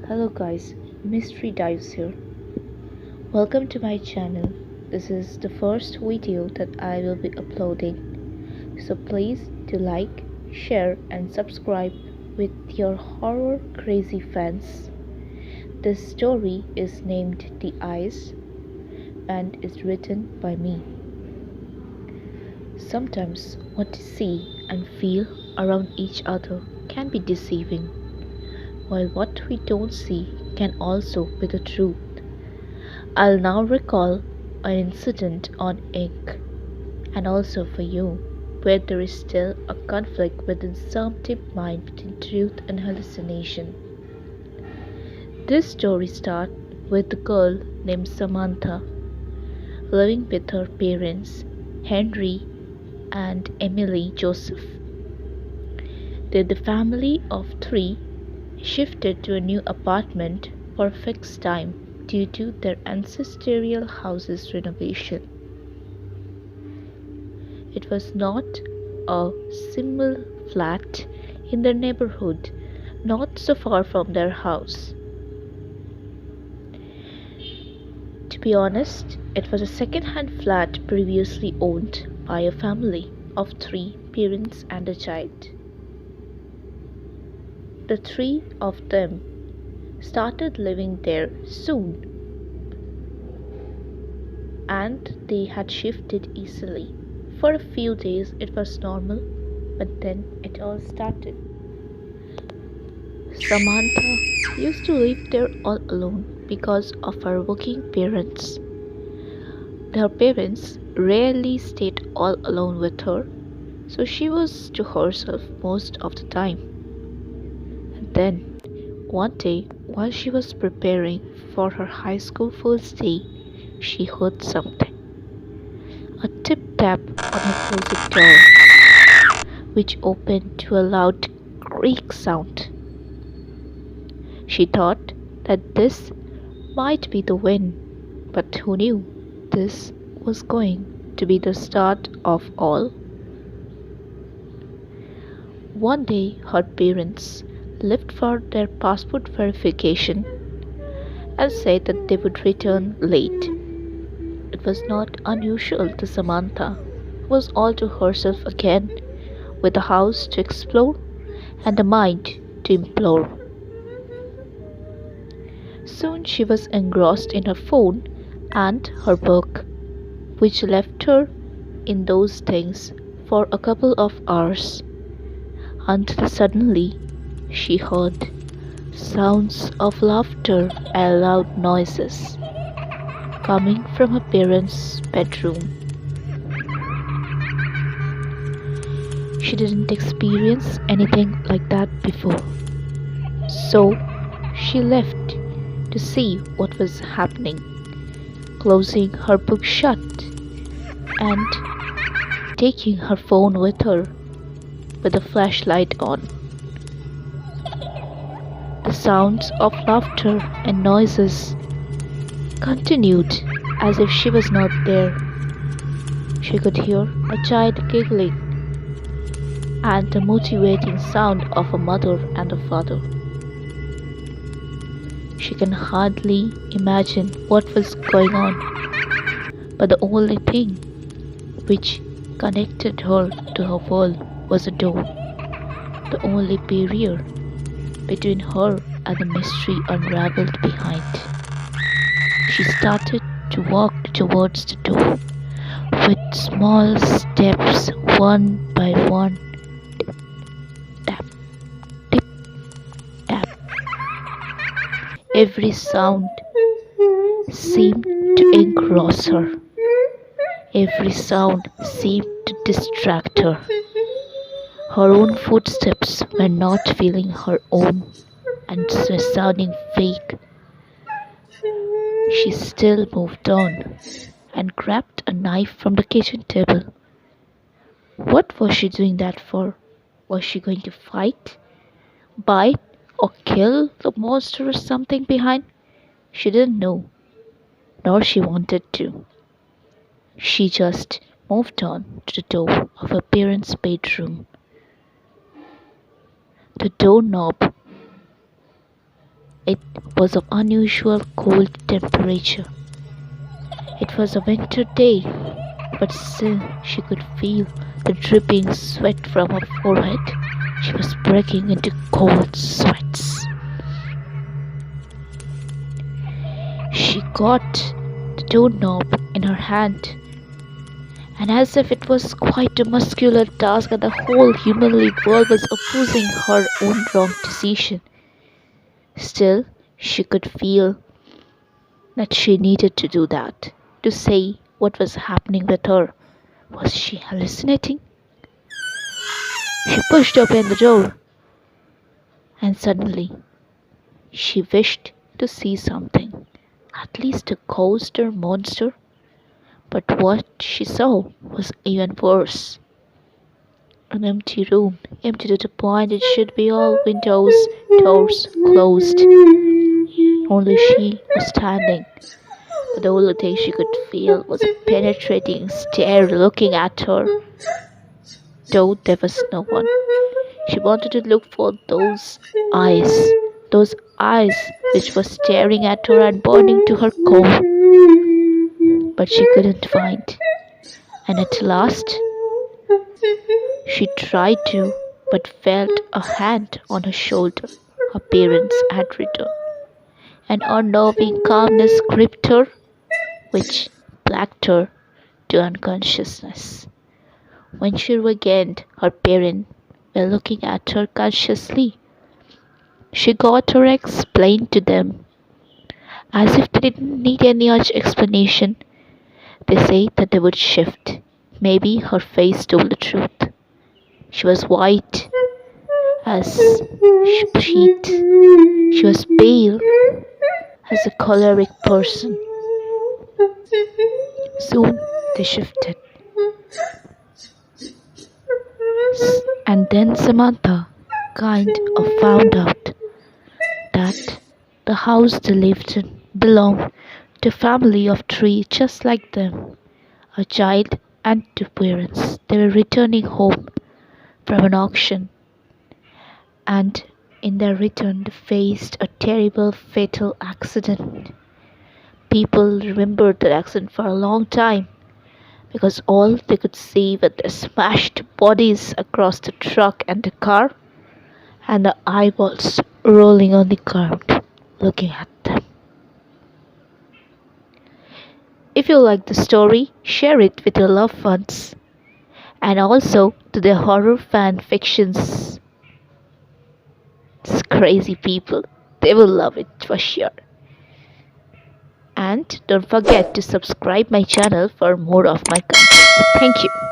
Hello guys, Mystery Dives here. Welcome to my channel. This is the first video that I will be uploading. So please do like, share and subscribe with your horror crazy fans. This story is named The Eyes and is written by me. Sometimes what we see and feel around each other can be deceiving, while what we don't see can also be the truth. I'll now recall an incident on ink, and also for you, where there is still a conflict within some deep mind between truth and hallucination. This story starts with a girl named Samantha living with her parents, Henry and Emily Joseph. The family of three shifted to a new apartment for a fixed time due to their ancestral house's renovation. It was not a simple flat in their neighborhood, not so far from their house. To be honest, it was a second-hand flat previously owned by a family of three parents and a child. The three of them started living there soon, and they had shifted easily. For a few days it was normal, but then it all started. Samantha used to live there all alone because of her working parents. Her parents rarely stayed all alone with her, so she was to herself most of the time. And then, one day, while she was preparing for her high school first day, she heard something. A tip-tap on her closet door, which opened to a loud creak sound. She thought that this might be the wind, but who knew this was going to be the start of all? One day, her parents left for their passport verification and said that they would return late. It was not unusual to Samantha, who was all to herself again, with a house to explore and a mind to implore. Soon she was engrossed in her phone and her book, which left her in those things for a couple of hours, until suddenly she heard sounds of laughter and loud noises coming from her parents' bedroom. She didn't experience anything like that before, so she left to see what was happening, closing her book shut and taking her phone with her with a flashlight on. The sounds of laughter and noises continued as if she was not there. She could hear a child giggling and the motivating sound of a mother and a father. She can hardly imagine what was going on, but the only thing which connected her to her world was a door, the only barrier between her and the mystery unraveled behind. She started to walk towards the door with small steps, one by one. Tap, tip, tap. Every sound seemed to engross her. Every sound seemed to distract her. Her own footsteps were not feeling her own and were sounding fake. She still moved on and grabbed a knife from the kitchen table. What was she doing that for? Was she going to fight, bite, or kill the monster or something behind? She didn't know, nor she wanted to. She just moved on to the door of her parents' bedroom. The doorknob It was of unusual cold temperature. It was a winter day, but still she could feel the dripping sweat from her forehead. She was breaking into cold sweats. She got the doorknob in her hand, and as if it was quite a muscular task and the whole humanly world was opposing her own wrong decision, still she could feel that she needed to do that, to say what was happening with her. Was she hallucinating? She pushed open the door, and suddenly she wished to see something, at least a ghost or monster. But what she saw was even worse. An empty room, empty to the point it should be all windows, doors closed. Only she was standing, but the only thing she could feel was a penetrating stare looking at her, though there was no one. She wanted to look for eyes, those eyes which were staring at her and burning to her core, but she couldn't find. And at last, she tried to, but felt a hand on her shoulder. Her parents had returned. An unnerving calmness gripped her, which blacked her to unconsciousness. When she regained, her parents were looking at her consciously. She got her explained to them, as if they didn't need any much explanation. They said that they would shift. Maybe her face told the truth. She was white as sheet. She was pale as a choleric person. Soon they shifted. And then Samantha kind of found out that the house they lived in belonged to a family of three just like them, a child and two parents. They were returning home from an auction, and in their return they faced a terrible fatal accident. People remembered the accident for a long time because all they could see were the smashed bodies across the truck and the car, and the eyeballs rolling on the ground looking at them. If you like the story, share it with your loved ones and also to the horror fan fictions. It's crazy people. They will love it for sure. And don't forget to subscribe my channel for more of my content. Thank you.